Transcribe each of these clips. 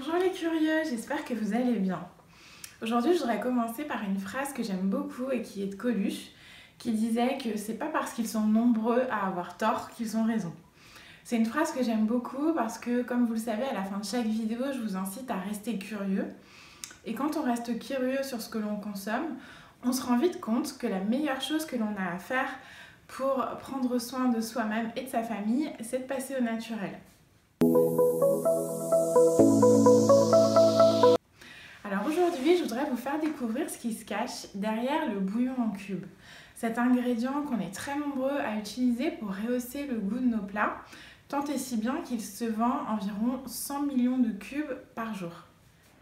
Bonjour les curieux, j'espère que vous allez bien. Aujourd'hui, je voudrais commencer par une phrase que j'aime beaucoup et qui est de Coluche, qui disait que c'est pas parce qu'ils sont nombreux à avoir tort qu'ils ont raison. C'est une phrase que j'aime beaucoup parce que, comme vous le savez, à la fin de chaque vidéo, je vous incite à rester curieux. Et quand on reste curieux sur ce que l'on consomme, on se rend vite compte que la meilleure chose que l'on a à faire pour prendre soin de soi-même et de sa famille, c'est de passer au naturel. Alors aujourd'hui, je voudrais vous faire découvrir ce qui se cache derrière le bouillon en cube. Cet ingrédient qu'on est très nombreux à utiliser pour rehausser le goût de nos plats, tant et si bien qu'il se vend environ 100 millions de cubes par jour.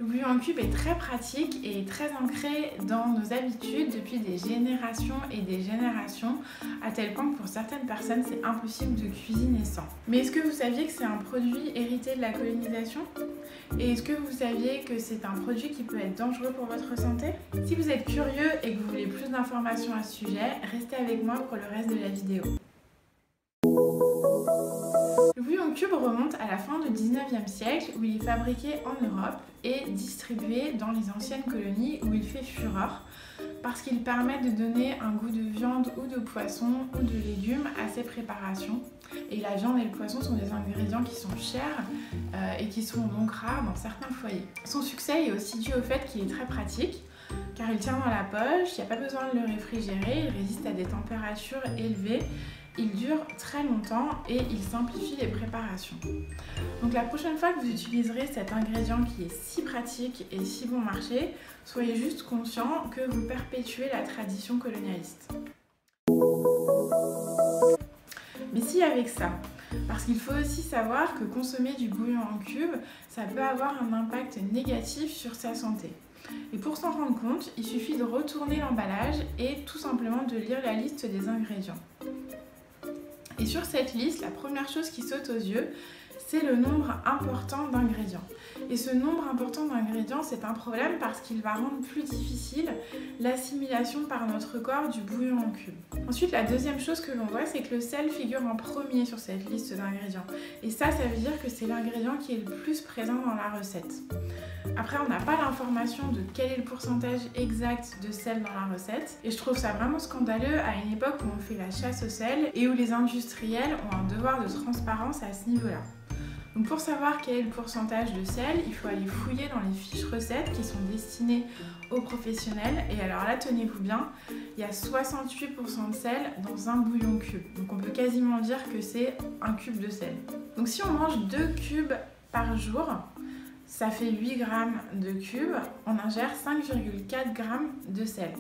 Le bouillon en cube est très pratique et très ancré dans nos habitudes depuis des générations et des générations, à tel point que pour certaines personnes, c'est impossible de cuisiner sans. Mais est-ce que vous saviez que c'est un produit hérité de la colonisation ? Et est-ce que vous saviez que c'est un produit qui peut être dangereux pour votre santé ? Si vous êtes curieux et que vous voulez plus d'informations à ce sujet, restez avec moi pour le reste de la vidéo. Le bouillon en cube remonte à la fin du 19e siècle où il est fabriqué en Europe et distribué dans les anciennes colonies où il fait fureur parce qu'il permet de donner un goût de viande ou de poisson ou de légumes à ces préparations. Et la viande et le poisson sont des ingrédients qui sont chers et qui sont donc rares dans certains foyers. Son succès est aussi dû au fait qu'il est très pratique car il tient dans la poche, il n'y a pas besoin de le réfrigérer, il résiste à des températures élevées. Il dure très longtemps et il simplifie les préparations. Donc la prochaine fois que vous utiliserez cet ingrédient qui est si pratique et si bon marché, soyez juste conscient que vous perpétuez la tradition colonialiste. Mais si avec ça, parce qu'il faut aussi savoir que consommer du bouillon en cube, ça peut avoir un impact négatif sur sa santé. Et pour s'en rendre compte, il suffit de retourner l'emballage et tout simplement de lire la liste des ingrédients. Et sur cette liste, la première chose qui saute aux yeux, c'est le nombre important d'ingrédients. Et ce nombre important d'ingrédients, c'est un problème parce qu'il va rendre plus difficile l'assimilation par notre corps du bouillon en cube. Ensuite, la deuxième chose que l'on voit, c'est que le sel figure en premier sur cette liste d'ingrédients. Et ça veut dire que c'est l'ingrédient qui est le plus présent dans la recette. Après, on n'a pas l'information de quel est le pourcentage exact de sel dans la recette. Et je trouve ça vraiment scandaleux à une époque où on fait la chasse au sel et où les industriels ont un devoir de transparence à ce niveau-là. Donc pour savoir quel est le pourcentage de sel, il faut aller fouiller dans les fiches recettes qui sont destinées aux professionnels. Et alors là, tenez-vous bien, il y a 68% de sel dans un bouillon cube. Donc on peut quasiment dire que c'est un cube de sel. Donc si on mange 2 cubes par jour, ça fait 8 grammes de cubes, on ingère 5,4 grammes de sel.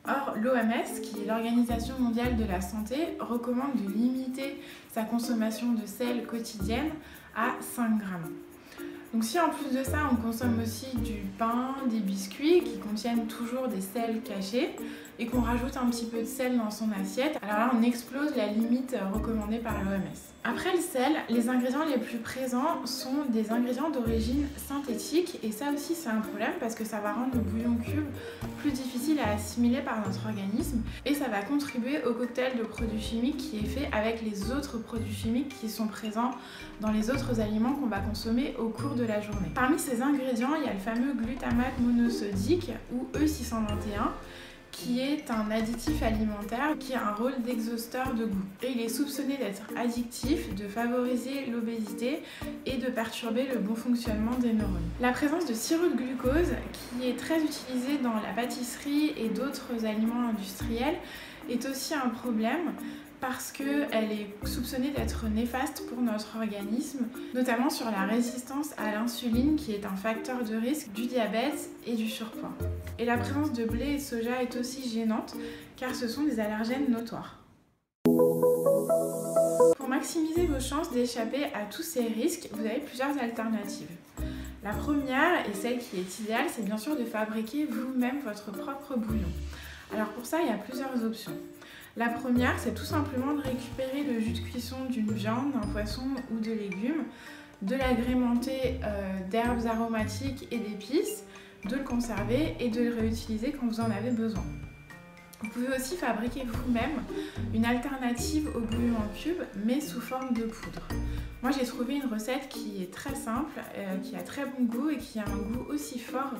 Or, l'OMS, qui est l'Organisation mondiale de la santé, recommande de limiter sa consommation de sel quotidienne à 5 grammes. Donc si en plus de ça, on consomme aussi du pain, des biscuits qui contiennent toujours des sels cachés et qu'on rajoute un petit peu de sel dans son assiette, alors là on explose la limite recommandée par l'OMS. Après le sel, les ingrédients les plus présents sont des ingrédients d'origine synthétique et ça aussi c'est un problème parce que ça va rendre le bouillon cube plus difficile à assimiler par notre organisme et ça va contribuer au cocktail de produits chimiques qui est fait avec les autres produits chimiques qui sont présents dans les autres aliments qu'on va consommer au cours de la journée. Parmi ces ingrédients, il y a le fameux glutamate monosodique ou E621 qui est un additif alimentaire qui a un rôle d'exhausteur de goût. Et il est soupçonné d'être addictif, de favoriser l'obésité et de perturber le bon fonctionnement des neurones. La présence de sirop de glucose, qui est très utilisé dans la pâtisserie et d'autres aliments industriels, est aussi un problème parce qu'elle est soupçonnée d'être néfaste pour notre organisme, notamment sur la résistance à l'insuline qui est un facteur de risque du diabète et du surpoids. Et la présence de blé et de soja est aussi gênante car ce sont des allergènes notoires. Pour maximiser vos chances d'échapper à tous ces risques, vous avez plusieurs alternatives. La première, et celle qui est idéale, c'est bien sûr de fabriquer vous-même votre propre bouillon. Alors pour ça, il y a plusieurs options. La première, c'est tout simplement de récupérer le jus de cuisson d'une viande, d'un poisson ou de légumes, de l'agrémenter d'herbes aromatiques et d'épices, de le conserver et de le réutiliser quand vous en avez besoin. Vous pouvez aussi fabriquer vous-même une alternative au bouillon en cube, mais sous forme de poudre. Moi, j'ai trouvé une recette qui est très simple, qui a très bon goût et qui a un goût aussi fort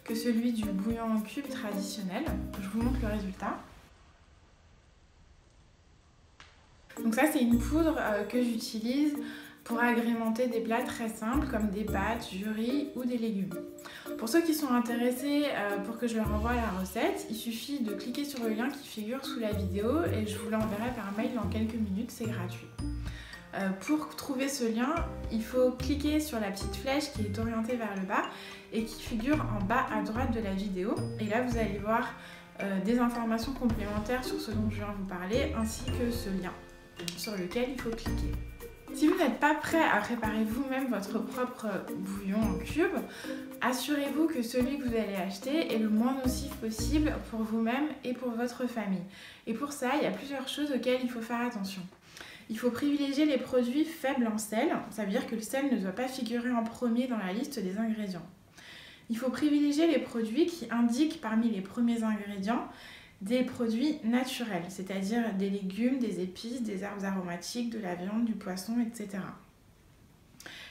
que celui du bouillon en cube traditionnel. Je vous montre le résultat. Donc ça, c'est une poudre que j'utilise pour agrémenter des plats très simples comme des pâtes, du riz ou des légumes. Pour ceux qui sont intéressés pour que je leur envoie la recette, il suffit de cliquer sur le lien qui figure sous la vidéo et je vous l'enverrai par mail dans quelques minutes, c'est gratuit. Pour trouver ce lien, il faut cliquer sur la petite flèche qui est orientée vers le bas et qui figure en bas à droite de la vidéo. Et là, vous allez voir des informations complémentaires sur ce dont je viens de vous parler, ainsi que ce lien sur lequel il faut cliquer. Si vous n'êtes pas prêt à préparer vous-même votre propre bouillon en cube, assurez-vous que celui que vous allez acheter est le moins nocif possible pour vous-même et pour votre famille. Et pour ça, il y a plusieurs choses auxquelles il faut faire attention. Il faut privilégier les produits faibles en sel, ça veut dire que le sel ne doit pas figurer en premier dans la liste des ingrédients. Il faut privilégier les produits qui indiquent parmi les premiers ingrédients des produits naturels, c'est-à-dire des légumes, des épices, des herbes aromatiques, de la viande, du poisson, etc.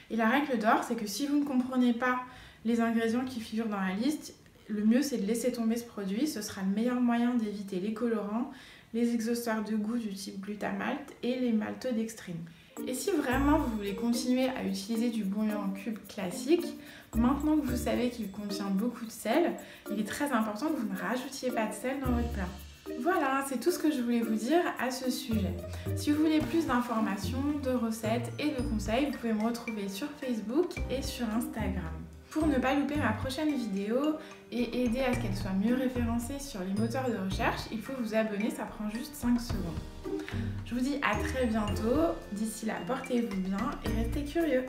Et la règle d'or, c'est que si vous ne comprenez pas les ingrédients qui figurent dans la liste, le mieux c'est de laisser tomber ce produit, ce sera le meilleur moyen d'éviter les colorants, les exhausteurs de goût du type glutamate et les malteux dextrine. Et si vraiment vous voulez continuer à utiliser du bouillon en cube classique, maintenant que vous savez qu'il contient beaucoup de sel, il est très important que vous ne rajoutiez pas de sel dans votre plat. Voilà, c'est tout ce que je voulais vous dire à ce sujet. Si vous voulez plus d'informations, de recettes et de conseils, vous pouvez me retrouver sur Facebook et sur Instagram. Pour ne pas louper ma prochaine vidéo et aider à ce qu'elle soit mieux référencée sur les moteurs de recherche, il faut vous abonner, ça prend juste 5 secondes. Je vous dis à très bientôt, d'ici là portez-vous bien et restez curieux.